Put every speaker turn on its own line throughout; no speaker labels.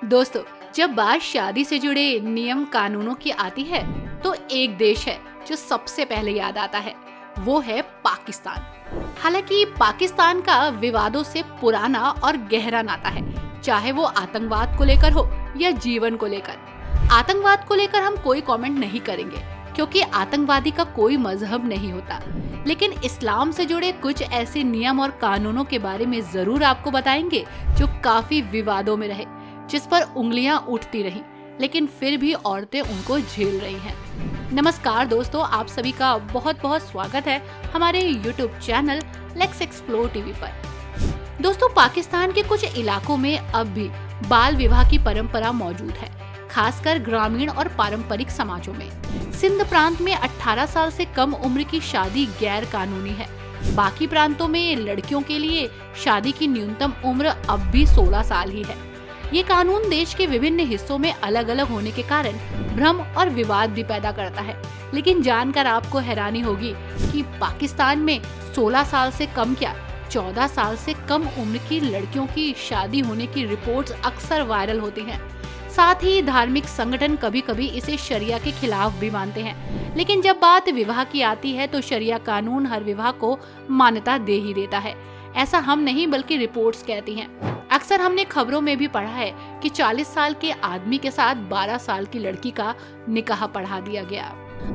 दोस्तों, जब बात शादी से जुड़े नियम कानूनों की आती है तो एक देश है जो सबसे पहले याद आता है, वो है पाकिस्तान। हालांकि पाकिस्तान का विवादों से पुराना और गहरा नाता है, चाहे वो आतंकवाद को लेकर हो या जीवन को लेकर। आतंकवाद को लेकर हम कोई कमेंट नहीं करेंगे क्योंकि आतंकवादी का कोई मजहब नहीं होता, लेकिन इस्लाम से जुड़े कुछ ऐसे नियम और कानूनों के बारे में जरूर आपको बताएंगे जो काफी विवादों में रहे, जिस पर उंगलियां उठती रहीं, लेकिन फिर भी औरतें उनको झेल रही हैं। नमस्कार दोस्तों, आप सभी का बहुत बहुत स्वागत है हमारे YouTube channel let's explore TV पर। दोस्तों, पाकिस्तान के कुछ इलाकों में अब भी बाल विवाह की परंपरा मौजूद है, खासकर ग्रामीण और पारंपरिक समाजों में। सिंध प्रांत में 18 साल से कम उम्र की शादी गैर कानूनी है। बाकी प्रांतों में लड़कियों के लिए शादी की न्यूनतम उम्र अब भी 16 साल ही है। ये कानून देश के विभिन्न हिस्सों में अलग अलग होने के कारण भ्रम और विवाद भी पैदा करता है, लेकिन जानकर आपको हैरानी होगी कि पाकिस्तान में 16 साल से कम क्या 14 साल से कम उम्र की लड़कियों की शादी होने की रिपोर्ट्स अक्सर वायरल होती हैं। साथ ही धार्मिक संगठन कभी कभी इसे शरिया के खिलाफ भी मानते हैं, लेकिन जब बात विवाह की आती है तो शरिया कानून हर विवाह को मान्यता दे ही देता है। ऐसा हम नहीं बल्कि रिपोर्ट्स कहती हैं। अक्सर हमने खबरों में भी पढ़ा है कि 40 साल के आदमी के साथ 12 साल की लड़की का निकाह पढ़ा दिया गया।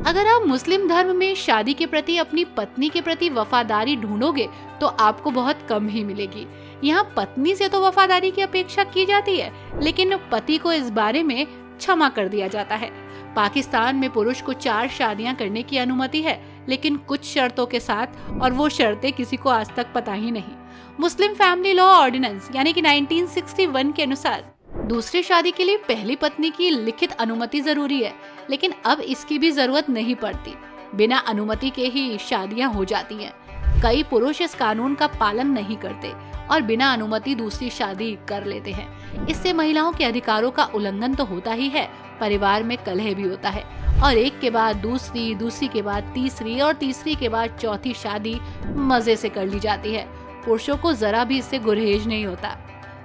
अगर आप मुस्लिम धर्म में शादी के प्रति अपनी पत्नी के प्रति वफादारी ढूंढोगे तो आपको बहुत कम ही मिलेगी। यहाँ पत्नी से तो वफादारी की अपेक्षा की जाती है, लेकिन पति को इस बारे में क्षमा कर दिया जाता है। पाकिस्तान में पुरुष को 4 शादियां करने की अनुमति है, लेकिन कुछ शर्तों के साथ, और वो शर्तें किसी को आज तक पता ही नहीं। मुस्लिम फैमिली लॉ ऑर्डिनेंस यानी कि 1961 के अनुसार दूसरी शादी के लिए पहली पत्नी की लिखित अनुमति जरूरी है, लेकिन अब इसकी भी जरूरत नहीं पड़ती। बिना अनुमति के ही शादियां हो जाती हैं। कई पुरुष इस कानून का पालन नहीं करते और बिना अनुमति दूसरी शादी कर लेते हैं। इससे महिलाओं के अधिकारों का उल्लंघन तो होता ही है, परिवार में कलह भी होता है और एक के बाद दूसरी, दूसरी के बाद तीसरी और तीसरी के बाद चौथी शादी मजे से कर ली जाती है। पुरुषों को जरा भी इससे गुरेज नहीं होता।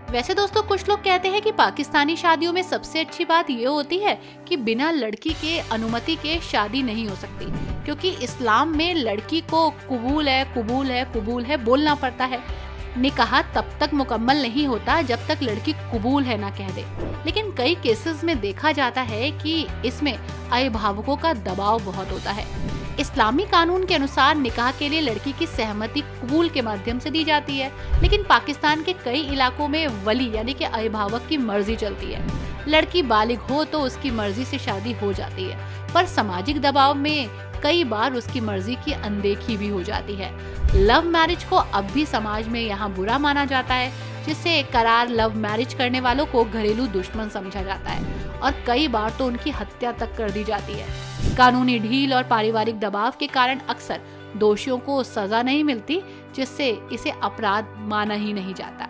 वैसे दोस्तों, कुछ लोग कहते हैं कि पाकिस्तानी शादियों में सबसे अच्छी बात ये होती है कि बिना लड़की के अनुमति के शादी नहीं हो सकती, क्योंकि इस्लाम में लड़की को कबूल है, कबूल है, कबूल है बोलना पड़ता है। निकाह तब तक मुकम्मल नहीं होता जब तक लड़की कबूल है ना कह दे। लेकिन कई केसेस में देखा जाता है कि इसमें अभिभावकों का दबाव बहुत होता है। इस्लामी कानून के अनुसार निकाह के लिए लड़की की सहमति कबूल के माध्यम से दी जाती है, लेकिन पाकिस्तान के कई इलाकों में वली यानी कि अभिभावक की मर्जी चलती है। लड़की बालिग हो तो उसकी मर्जी से शादी हो जाती है, पर सामाजिक दबाव में कई बार उसकी मर्जी की अनदेखी भी हो जाती है। लव मैरिज को अब भी समाज में यहाँ बुरा माना जाता है, जिससे करार लव मैरिज करने वालों को घरेलू दुश्मन समझा जाता है और कई बार तो उनकी हत्या तक कर दी जाती है। कानूनी ढील और पारिवारिक दबाव के कारण अक्सर दोषियों को सजा नहीं मिलती, जिससे इसे अपराध माना ही नहीं जाता।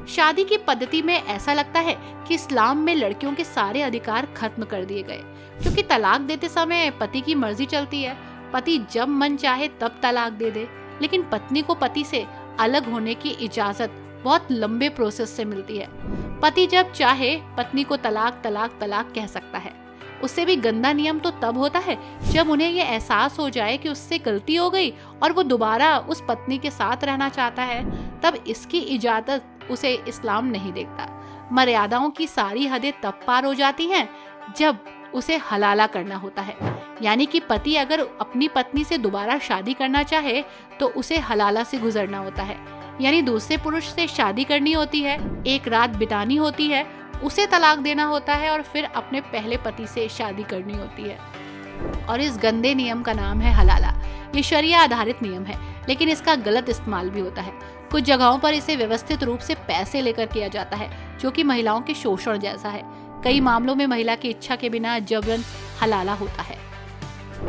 शादी की पद्धति में ऐसा लगता है कि इस्लाम में लड़कियों के सारे अधिकार खत्म कर दिए गए, क्योंकि तलाक देते समय पति की मर्जी चलती है। पति जब मन चाहे तब तलाक दे दे, लेकिन पत्नी को पति से अलग होने की इजाजत बहुत लंबे प्रोसेस से मिलती है। पति जब चाहे पत्नी को तलाक तलाक तलाक कह सकता है। उससे भी गंदा नियम तो तब होता है जब उन्हें ये एहसास हो जाए कि उससे गलती हो गई और वो दोबारा उस पत्नी के साथ रहना चाहता है, तब इसकी इजाजत उसे इस्लाम नहीं देता। मर्यादाओं की सारी हदें तब पार हो जाती हैं जब उसे हलाला करना होता है, यानी कि पति अगर अपनी पत्नी से दोबारा शादी करना चाहे तो उसे हलाला से गुजरना होता है, यानी दूसरे पुरुष से शादी करनी होती है, एक रात बितानी होती है, उसे तलाक देना होता है और फिर अपने पहले पति से शादी करनी होती है। और इस गंदे नियम का नाम है हलाला। ये शरिया आधारित नियम है, लेकिन इसका गलत इस्तेमाल भी होता है। कुछ जगहों पर इसे व्यवस्थित रूप से पैसे लेकर किया जाता है, जो कि महिलाओं के शोषण जैसा है। कई मामलों में महिला की इच्छा के बिना जबरन हलाला होता है।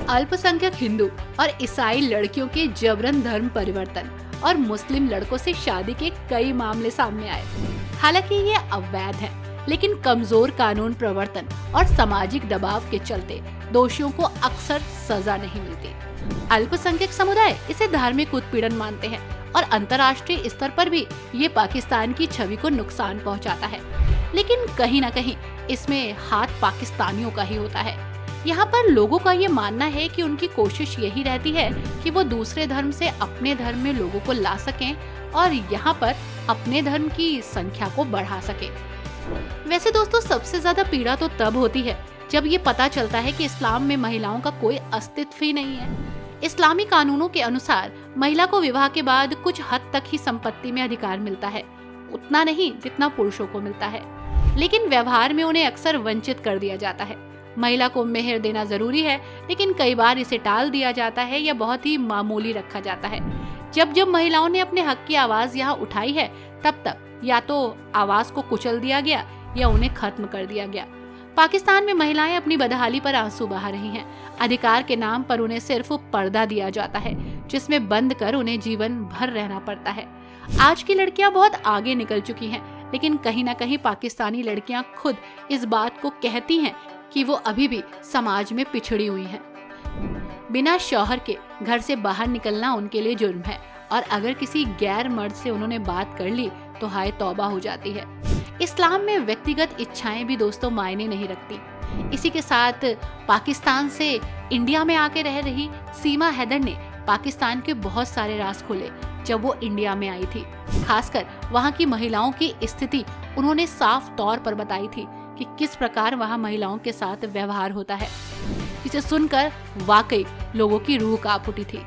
अल्पसंख्यक हिंदू और ईसाई लड़कियों के जबरन धर्म परिवर्तन और मुस्लिम लड़कों से शादी के कई मामले सामने आए। हालांकि ये अवैध है, लेकिन कमजोर कानून प्रवर्तन और सामाजिक दबाव के चलते दोषियों को अक्सर सजा नहीं मिलती। अल्पसंख्यक समुदाय इसे धार्मिक उत्पीड़न मानते हैं और अंतर्राष्ट्रीय स्तर पर भी ये पाकिस्तान की छवि को नुकसान पहुंचाता है। लेकिन कहीं ना कहीं इसमें हाथ पाकिस्तानियों का ही होता है। यहाँ पर लोगों का ये मानना है कि उनकी कोशिश यही रहती है कि वो दूसरे धर्म से अपने धर्म में लोगों को ला सकें और यहाँ पर अपने धर्म की संख्या को बढ़ा सके। वैसे दोस्तों, सबसे ज्यादा पीड़ा तो तब होती है जब ये पता चलता है कि इस्लाम में महिलाओं का कोई अस्तित्व ही नहीं है। इस्लामी कानूनों के अनुसार महिला को विवाह के बाद कुछ हद तक ही संपत्ति में अधिकार मिलता है, उतना नहीं जितना पुरुषों को मिलता है, लेकिन व्यवहार में उन्हें अक्सर वंचित कर दिया जाता है। महिला को मेहर देना जरूरी है, लेकिन कई बार इसे टाल दिया जाता है या बहुत ही मामूली रखा जाता है। जब जब महिलाओं ने अपने हक की आवाज यहाँ उठाई है, तब तक या तो आवाज को कुचल दिया गया या उन्हें खत्म कर दिया गया। पाकिस्तान में महिलाएं अपनी बदहाली पर आंसू बहा रही हैं। अधिकार के नाम पर उन्हें सिर्फ पर्दा दिया जाता है, जिसमें बंद कर उन्हें जीवन भर रहना पड़ता है। आज की लड़कियां बहुत आगे निकल चुकी हैं, लेकिन कहीं ना कहीं पाकिस्तानी लड़कियां खुद इस बात को कहती हैं कि वो अभी भी समाज में पिछड़ी हुई हैं। बिना शौहर के घर से बाहर निकलना उनके लिए जुर्म है, और अगर किसी गैर मर्द से उन्होंने बात कर ली तो हाय तौबा हो जाती है। इस्लाम में व्यक्तिगत इच्छाएं भी दोस्तों मायने नहीं रखती। इसी के साथ पाकिस्तान से इंडिया में आके रह रही सीमा हैदर ने पाकिस्तान के बहुत सारे राज खोले जब वो इंडिया में आई थी। खासकर वहाँ की महिलाओं की स्थिति उन्होंने साफ तौर पर बताई थी कि किस प्रकार वहाँ महिलाओं के साथ व्यवहार होता है, जिसे सुनकर वाकई लोगों की रूह कांप उठी थी।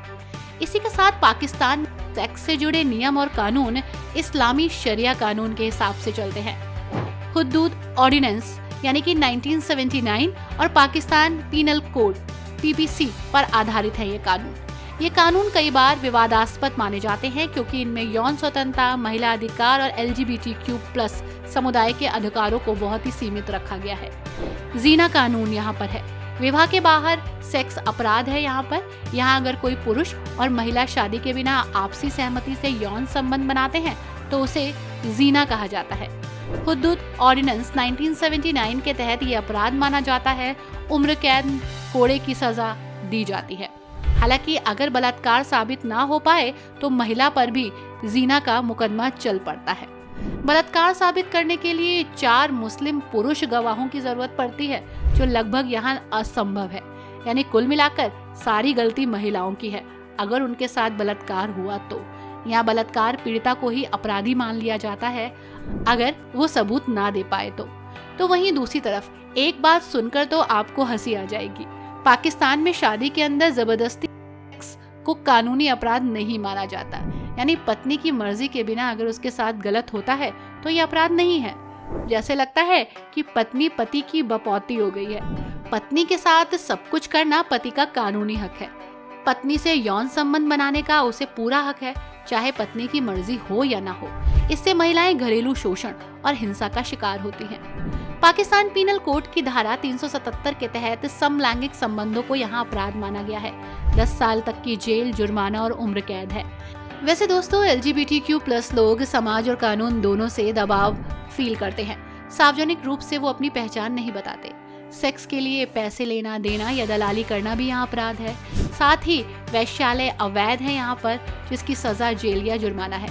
इसी के साथ पाकिस्तान सेक्स से जुड़े नियम और कानून इस्लामी शरिया कानून के हिसाब से चलते हैं। हुदूद ऑर्डिनेंस यानी कि 1979 और पाकिस्तान पीनल कोड (पीपीसी) पर आधारित है ये कानून कई बार विवादास्पद माने जाते हैं, क्योंकि इनमें यौन स्वतंत्रता, महिला अधिकार और LGBTQ+ समुदाय के अधिकारों को बहुत ही सीमित रखा गया है। जीना कानून यहाँ पर है। विवाह के बाहर सेक्स अपराध है यहाँ अगर कोई पुरुष और महिला शादी के बिना आपसी सहमति से यौन संबंध बनाते हैं तो उसे जीना कहा जाता है। हुदूद ऑर्डिनेंस 1979 के तहत ये अपराध माना जाता है। उम्र कैद, कोड़े की सजा दी जाती है। हालांकि अगर बलात्कार साबित ना हो पाए तो महिला पर भी जीना का मुकदमा चल पड़ता है। बलात्कार साबित करने के लिए 4 मुस्लिम पुरुष गवाहों की जरूरत पड़ती है, जो लगभग यहाँ असंभव है। यानी कुल मिलाकर सारी गलती महिलाओं की है अगर उनके साथ बलात्कार हुआ तो। यहाँ बलात्कार पीड़िता को ही अपराधी मान लिया जाता है अगर वो सबूत ना दे पाए तो वहीं दूसरी तरफ एक बात सुनकर तो आपको हंसी आ जाएगी। पाकिस्तान में शादी के अंदर जबरदस्ती को कानूनी अपराध नहीं माना जाता। यानी पत्नी की मर्जी के बिना अगर उसके साथ गलत होता है तो ये अपराध नहीं है। जैसे लगता है कि पत्नी पति की बपौती हो गई है। पत्नी के साथ सब कुछ करना पति का कानूनी हक है। पत्नी से यौन संबंध बनाने का उसे पूरा हक है, चाहे पत्नी की मर्जी हो या ना हो। इससे महिलाएं घरेलू शोषण और हिंसा का शिकार होती हैं। पाकिस्तान पीनल कोड की धारा 377 के तहत समलैंगिक संबंधों को यहाँ अपराध माना गया है। 10 साल तक की जेल, जुर्माना और उम्र कैद है। वैसे दोस्तों, LGBTQ+ लोग समाज और कानून दोनों से दबाव फील करते हैं। सार्वजनिक रूप से वो अपनी पहचान नहीं बताते। सेक्स के लिए पैसे लेना देना या दलाली करना भी यहाँ अपराध है। साथ ही वैश्यालय अवैध है यहाँ पर, जिसकी सजा जेल या जुर्माना है।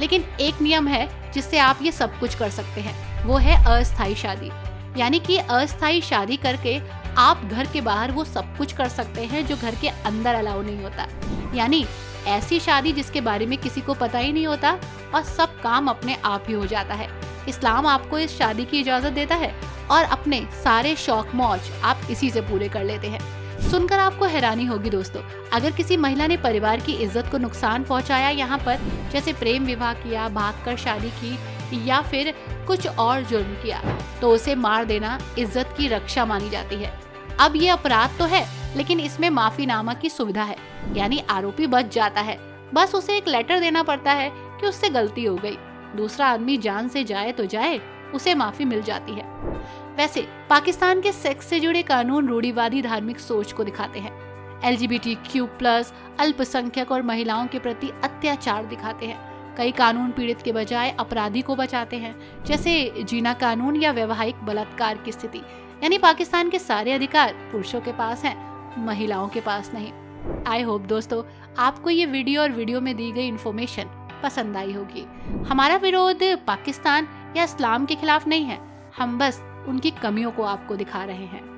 लेकिन एक नियम है जिससे आप ये सब कुछ कर सकते हैं, वो है अस्थायी शादी। यानी कि अस्थायी शादी करके आप घर के बाहर वो सब कुछ कर सकते हैं जो घर के अंदर अलाउ नहीं होता। यानी ऐसी शादी जिसके बारे में किसी को पता ही नहीं होता और सब काम अपने आप ही हो जाता है। इस्लाम आपको इस शादी की इजाजत देता है और अपने सारे शौक मौज आप इसी से पूरे कर लेते हैं। सुनकर आपको हैरानी होगी दोस्तों, अगर किसी महिला ने परिवार की इज्जत को नुकसान पहुंचाया यहाँ पर, जैसे प्रेम विवाह किया, भागकर शादी की या फिर कुछ और जुर्म किया, तो उसे मार देना इज्जत की रक्षा मानी जाती है। अब ये अपराध तो है, लेकिन इसमें माफीनामा की सुविधा है। यानी आरोपी बच जाता है, बस उसे एक लेटर देना पड़ता है कि उससे गलती हो गई। दूसरा आदमी जान से जाए तो जाए, उसे माफी मिल जाती है। वैसे पाकिस्तान के सेक्स से जुड़े कानून रूढ़िवादी धार्मिक सोच को दिखाते हैं। LGBTQ+ अल्पसंख्यक और महिलाओं के प्रति अत्याचार दिखाते हैं। कई कानून पीड़ित के बजाय अपराधी को बचाते हैं, जैसे जीना कानून या वैवाहिक बलात्कार की स्थिति। यानी पाकिस्तान के सारे अधिकार पुरुषों के पास हैं, महिलाओं के पास नहीं। आई होप दोस्तों आपको ये वीडियो और वीडियो में दी गई इन्फॉर्मेशन पसंद आई होगी। हमारा विरोध पाकिस्तान या इस्लाम के खिलाफ नहीं है, हम बस उनकी कमियों को आपको दिखा रहे हैं।